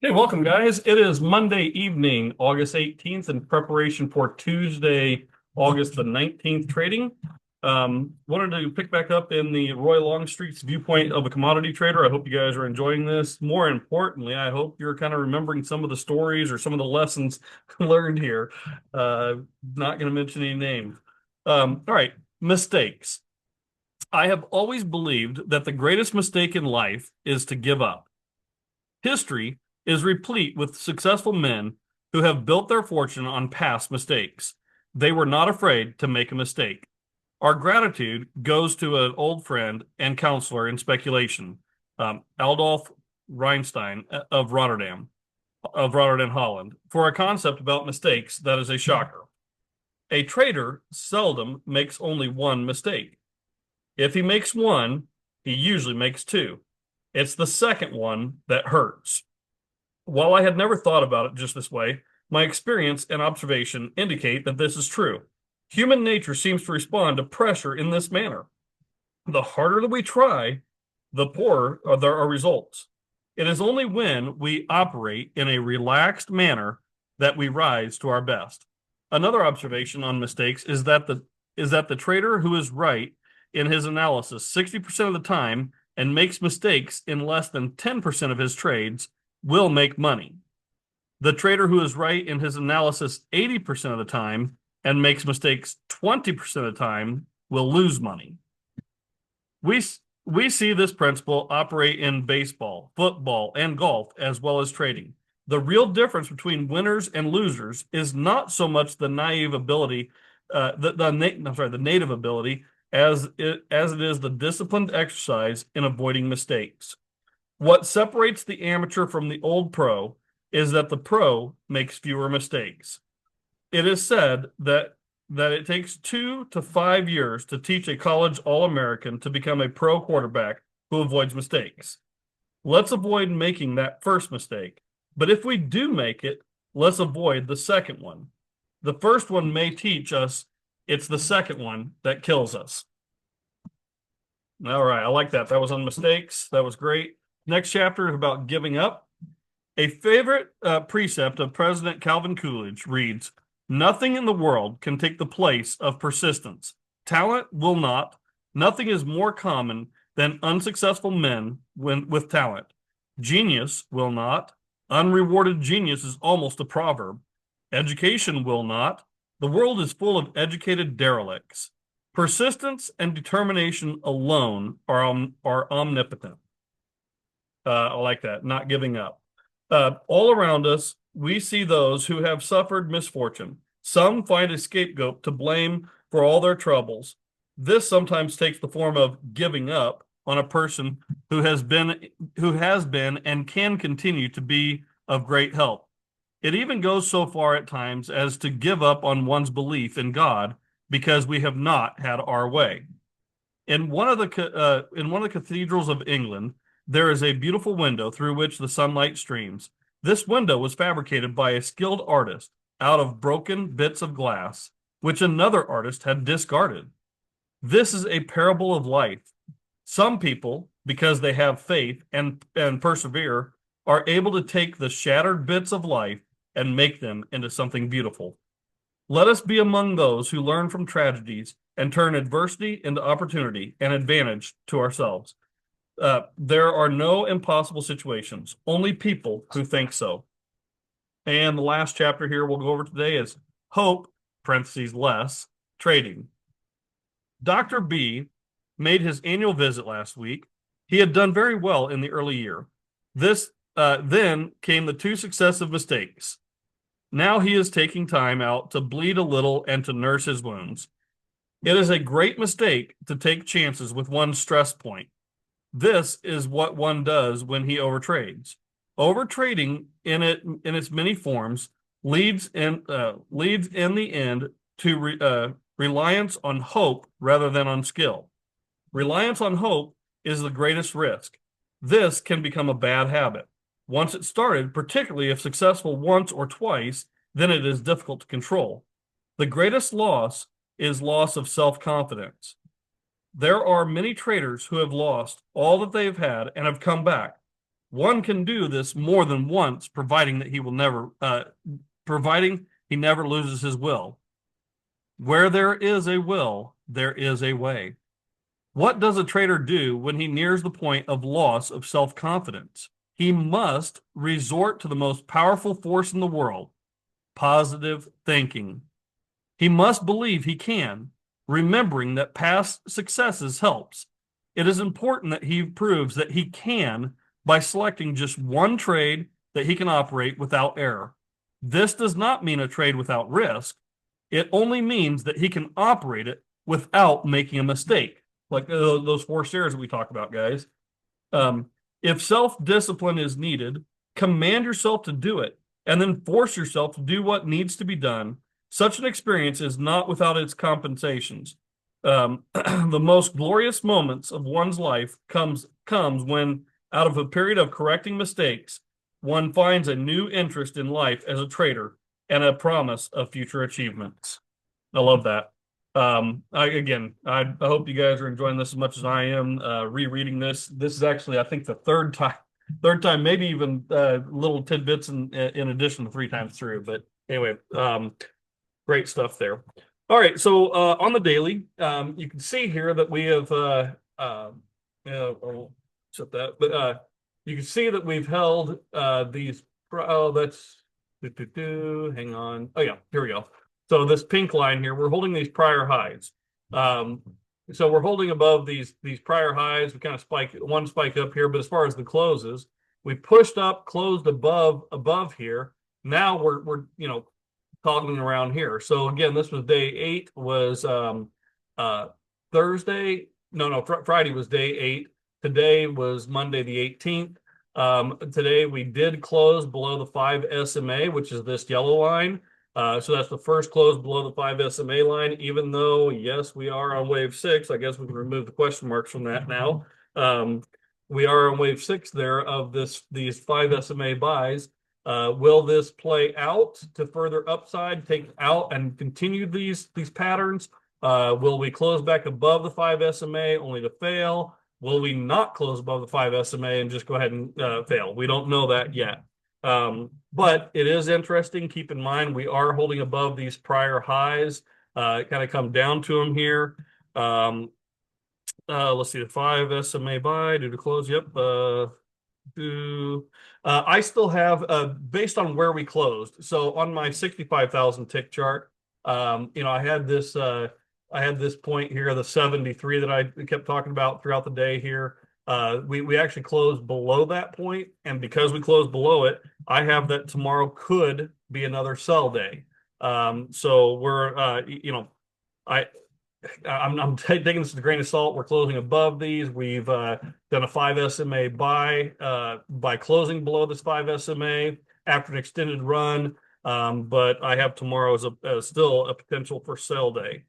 Hey, welcome, guys. It is Monday evening, August 18th, in preparation for Tuesday, August the 19th trading. Wanted to pick back up in the Roy Longstreet's viewpoint of a commodity trader. I hope you guys are enjoying this. More importantly, I hope you're kind of remembering some of the stories or some of the lessons learned here. Uh, Not going to mention any names. All right, mistakes. I have always believed that the greatest mistake in life is to give up. History is replete with successful men who have built their fortune on past mistakes. They were not afraid to make a mistake. Our gratitude goes to an old friend and counselor in speculation, Adolf Reinstein of Rotterdam, Holland, for a concept about mistakes that is a shocker. A trader seldom makes only one mistake. If he makes one, he usually makes two. It's the second one that hurts. While I had never thought about it just this way, my experience and observation indicate that this is true. Human nature seems to respond to pressure in this manner. The harder that we try, the poorer are our results. It is only when we operate in a relaxed manner that we rise to our best. Another observation on mistakes is that the trader who is right in his analysis 60% of the time and makes mistakes in less than 10% of his trades will make money. The trader who is right in his analysis 80% of the time and makes mistakes 20% of the time will lose money. We we see this principle operate in baseball, football, and golf as well as trading. The real difference between winners and losers is not so much the naive ability, the native ability, as it is the disciplined exercise in avoiding mistakes. What separates the amateur from the old pro is that the pro makes fewer mistakes. It is said that it takes 2 to 5 years to teach a college All-American to become a pro quarterback who avoids mistakes. Let's avoid making that first mistake. But if we do make it, let's avoid the second one. The first one may teach us, it's the second one that kills us. All right, I like that. That was on mistakes. That was great. Next chapter is about giving up. A favorite precept of President Calvin Coolidge reads, "Nothing in the world can take the place of persistence. Talent will not. Nothing is more common than unsuccessful men with talent. Genius will not. Unrewarded genius is almost a proverb. Education will not. The world is full of educated derelicts. Persistence and determination alone are omnipotent." I like that. Not giving up. All around us, we see those who have suffered misfortune. Some find a scapegoat to blame for all their troubles. This sometimes takes the form of giving up on a person who has been and can continue to be of great help. It even goes so far at times as to give up on one's belief in God because we have not had our way. In one of the cathedrals of England, there is a beautiful window through which the sunlight streams. This window was fabricated by a skilled artist out of broken bits of glass, which another artist had discarded. This is a parable of life. Some people, because they have faith and persevere, are able to take the shattered bits of life and make them into something beautiful. Let us be among those who learn from tragedies and turn adversity into opportunity and advantage to ourselves. There are no impossible situations, only people who think so. And the last chapter here we'll go over today is hope, parentheses less, trading. Dr. B made his annual visit last week. He had done very well in the early year. Then came the 2 successive mistakes. Now he is taking time out to bleed a little and to nurse his wounds. It is a great mistake to take chances with one's stress point. This is what one does when he overtrades. Overtrading in its many forms leads in the end to reliance on hope rather than on skill. Reliance on hope is the greatest risk. This can become a bad habit. Once it's started, particularly if successful once or twice, then it is difficult to control. The greatest loss is loss of self-confidence. There are many traders who have lost all that they've had and have come back. One can do this more than once, providing that he will never, providing he never loses his will. Where there is a will, there is a way. What does a trader do when he nears the point of loss of self-confidence? He must resort to the most powerful force in the world, positive thinking. He must believe he can, remembering that past successes helps. It is important that he proves that he can by selecting just one trade that he can operate without error. This does not mean a trade without risk. It only means that he can operate it without making a mistake, like those forced errors that we talk about, guys. If self-discipline is needed, command yourself to do it, and then force yourself to do what needs to be done. Such an experience is not without its compensations. The most glorious moments of one's life comes when, out of a period of correcting mistakes, one finds a new interest in life as a trader and a promise of future achievements. I love that. I hope you guys are enjoying this as much as I am. Rereading this. This is actually, I think, the third time, maybe even little tidbits in addition to 3 times through. But anyway, great stuff there. All right, so on the daily, you can see here that we have I'll set that, but you can see that we've held these. Oh, that's hang on. Oh yeah, here we go. So this pink line here, we're holding these prior highs. So we're holding above these prior highs. We kind of one spike up here, but as far as the closes, we pushed up, closed above here. Now we're toggling around here. So again, this was day 8, was Thursday. Friday was day 8. Today was Monday the 18th. Today we did close below the 5 SMA, which is this yellow line. So that's the first close below the 5 SMA line, even though, yes, we are on wave 6. I guess we can remove the question marks from that now. We are on wave 6 there of these 5 SMA buys. Will this play out to further upside, take out and continue these patterns? Will we close back above the 5 SMA only to fail? Will we not close above the 5 SMA and just go ahead and fail? We don't know that yet. But it is interesting. Keep in mind, we are holding above these prior highs. Kind of come down to them here. Let's see, the 5 SMA buy due to close. Yep. I still have, based on where we closed. So on my 65,000 tick chart, I had this point here, the 73 that I kept talking about throughout the day here. We actually closed below that point, and because we closed below it, I have that tomorrow could be another sell day. So we're, I'm taking this with a grain of salt. We're closing above these. We've done a 5 SMA buy by closing below this 5 SMA after an extended run. But I have tomorrow as still a potential for sell day.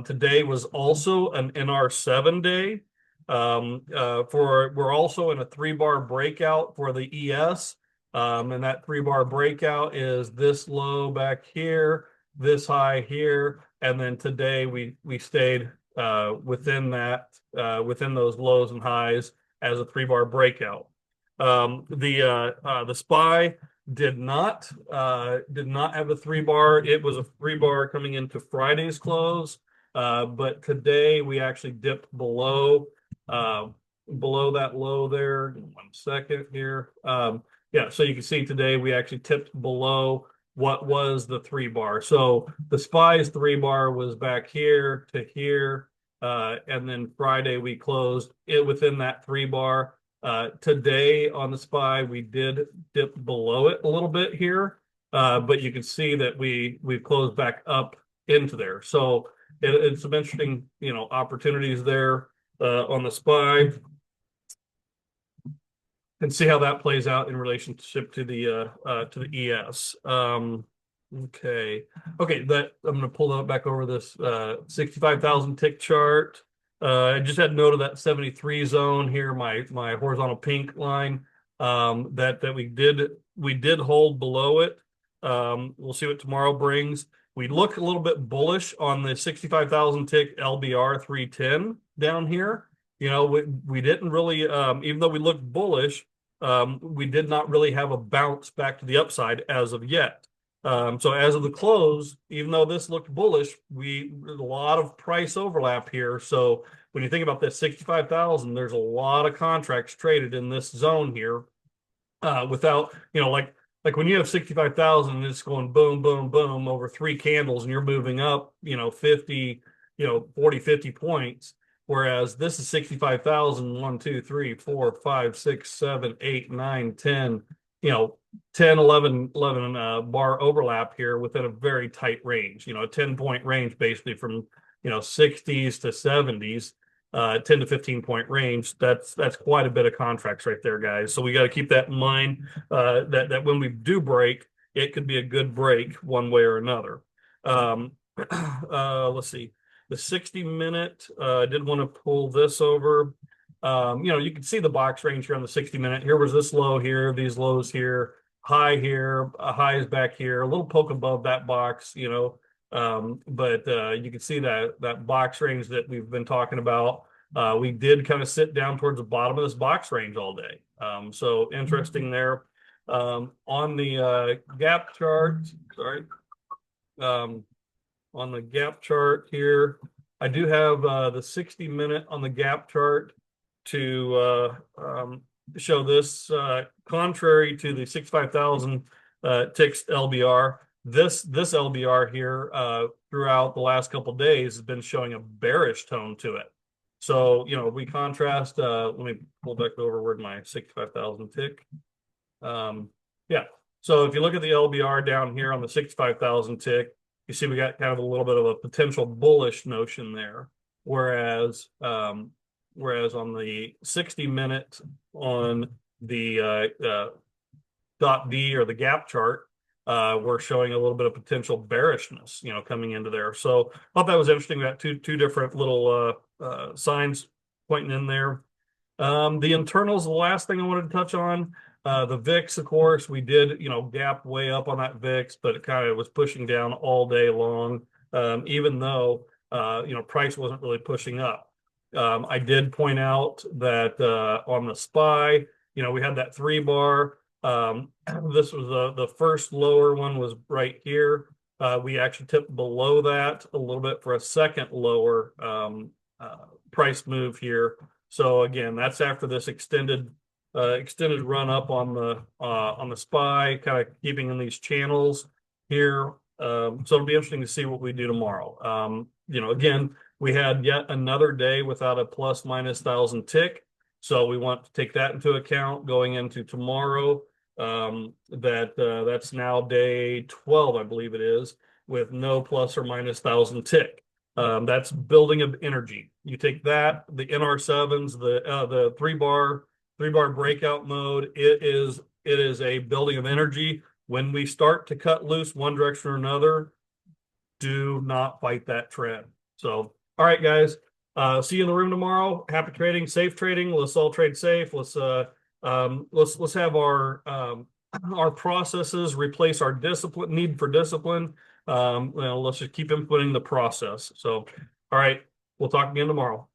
Today was also an NR7 day. We're also in a 3-bar breakout for the ES. And that 3-bar breakout is this low back here, this high here, and then today we stayed within those lows and highs as a 3-bar breakout. The SPY did not have a 3-bar. It was a 3-bar coming into Friday's close, but today we actually dipped below that low there. 1 second here. Yeah, so you can see today we actually tipped below what was the 3-bar. So the SPY's 3-bar was back here to here, and then Friday we closed it within that 3-bar. Today on the SPY we did dip below it a little bit here, but you can see that we've closed back up into there. So it's some interesting opportunities there on the SPY. And see how that plays out in relationship to the ES. Okay, that I'm going to pull that back over this 65,000 tick chart. I just had note of that 73 zone here, my horizontal pink line, that we did hold below it. We'll see what tomorrow brings. We look a little bit bullish on the 65,000 tick LBR 310 down here. We didn't really, even though we looked bullish, we did not really have a bounce back to the upside as of yet. So as of the close, even though this looked bullish, there's a lot of price overlap here. So when you think about this 65,000, there's a lot of contracts traded in this zone here, without, like when you have 65,000 and it's going boom, boom, boom over three candles and you're moving up, 50, 40, 50 points. Whereas this is 65,000, 1, 2, 3, 4, 5, 6, 7, 8, 9, 10, 10, 11 bar overlap here within a very tight range, a 10-point range, basically from, 60s to 70s, 10 to 15 point range. That's quite a bit of contracts right there, guys. So we got to keep that in mind, that when we do break, it could be a good break one way or another. Let's see. The 60-minute, I did want to pull this over. You can see the box range here on the 60-minute. Here was this low here, these lows here, high here, highs back here, a little poke above that box, but you can see that box range that we've been talking about. We did kind of sit down towards the bottom of this box range all day. So interesting there. On the gap chart, sorry. On the gap chart here, I do have the 60-minute on the gap chart to show this, contrary to the 65,000 ticks LBR. This LBR here throughout the last couple of days has been showing a bearish tone to it. So, we contrast, let me pull back over where my 65,000 tick. Yeah. So if you look at the LBR down here on the 65,000 tick, you see we got kind of a little bit of a potential bullish notion there. Whereas on the 60-minute on the dot D or the gap chart, we're showing a little bit of potential bearishness, coming into there. So I thought that was interesting. We got two different little signs pointing in there. The internals, the last thing I wanted to touch on. The VIX, of course, we did, gap way up on that VIX, but it kind of was pushing down all day long, even though, price wasn't really pushing up. I did point out that on the SPY, we had that 3 bar. This was the first lower one was right here. We actually tipped below that a little bit for a second lower price move here. So again, that's after this extended run up on the SPY, kind of keeping in these channels here. So it'll be interesting to see what we do tomorrow. Again, we had yet another day without a plus minus 1,000 tick. So we want to take that into account going into tomorrow. That's now day 12, I believe it is, with no plus or minus 1,000 tick. That's building of energy. You take that, the NR7s, the 3 bar breakout mode. It is a building of energy. When we start to cut loose one direction or another, do not fight that trend. So, all right, guys. See you in the room tomorrow. Happy trading, safe trading. Let's all trade safe. Let's have our processes replace our need for discipline. Let's just keep inputting the process. So, all right, we'll talk again tomorrow.